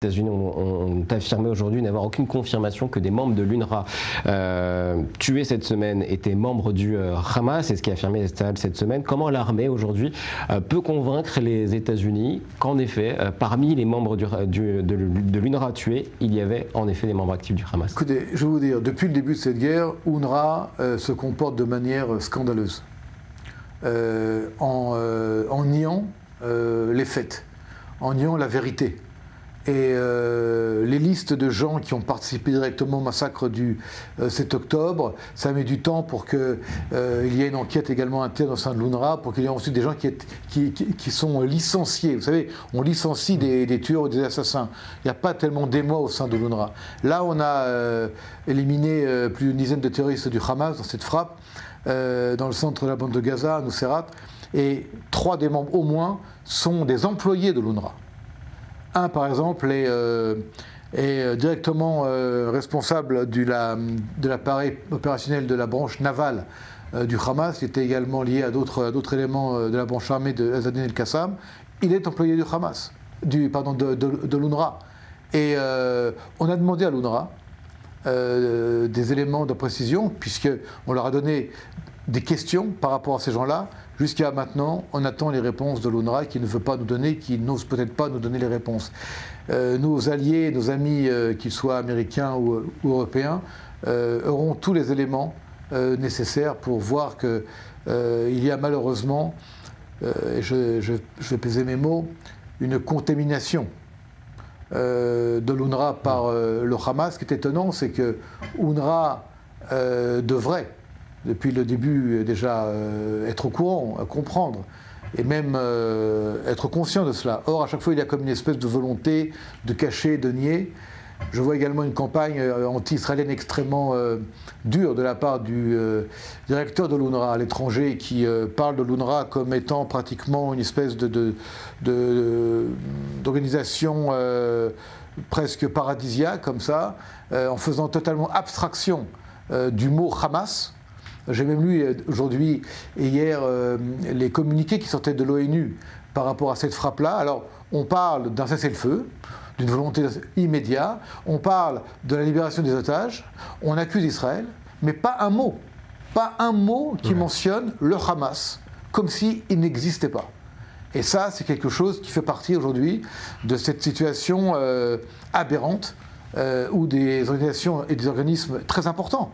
Les États-Unis ont affirmé aujourd'hui n'avoir aucune confirmation que des membres de l'UNRWA tués cette semaine étaient membres du Hamas, c'est ce qu'a affirmé Estelle cette semaine. Comment l'armée aujourd'hui peut convaincre les États-Unis qu'en effet, parmi les membres de l'UNRWA tués, il y avait en effet des membres actifs du Hamas? Écoutez, je vais vous dire, depuis le début de cette guerre, UNRWA se comporte de manière scandaleuse, en niant les faits, en niant la vérité. Et les listes de gens qui ont participé directement au massacre du 7 octobre, ça met du temps pour qu'il y ait une enquête également interne au sein de l'UNRWA, pour qu'il y ait ensuite des gens qui sont licenciés. Vous savez, on licencie des tueurs ou des assassins. Il n'y a pas tellement d'émoi au sein de l'UNRWA. Là, on a éliminé plus d'une dizaine de terroristes du Hamas dans cette frappe, dans le centre de la bande de Gaza, à Nuseirat, et 3 des membres au moins sont des employés de l'UNRWA. Un, par exemple, est directement responsable de l'appareil opérationnel de la branche navale du Hamas. Il était également lié à d'autres éléments de la branche armée de Azzedine El-Qassam. Il est employé du Hamas, de l'UNRWA. Et on a demandé à l'UNRWA des éléments de précision, puisqu'on leur a donné des questions par rapport à ces gens-là. Jusqu'à maintenant, on attend les réponses de l'UNRWA qui ne veut pas nous donner, qui n'ose peut-être pas nous donner les réponses. Nos alliés, nos amis, qu'ils soient américains ou européens, auront tous les éléments nécessaires pour voir qu'il y a malheureusement, et je vais peser mes mots, une contamination de l'UNRWA par le Hamas. Ce qui est étonnant, c'est que UNRWA devrait, depuis le début, déjà être au courant, comprendre, et même être conscient de cela. Or, à chaque fois, il y a comme une espèce de volonté de cacher, de nier. Je vois également une campagne anti-israélienne extrêmement dure de la part du directeur de l'UNRWA à l'étranger, qui parle de l'UNRWA comme étant pratiquement une espèce d'organisation presque paradisiaque, comme ça, en faisant totalement abstraction du mot Hamas. J'ai même lu aujourd'hui et hier les communiqués qui sortaient de l'ONU par rapport à cette frappe-là. Alors, on parle d'un cessez-le-feu, d'une volonté immédiate, on parle de la libération des otages, on accuse Israël, mais pas un mot qui mentionne le Hamas, comme s'il n'existait pas. Et ça, c'est quelque chose qui fait partie aujourd'hui de cette situation aberrante où des organisations et des organismes très importants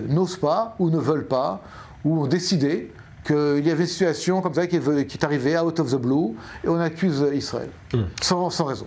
n'osent pas ou ne veulent pas ou ont décidé qu'il y avait une situation comme ça qui est arrivée out of the blue et on accuse Israël sans raison.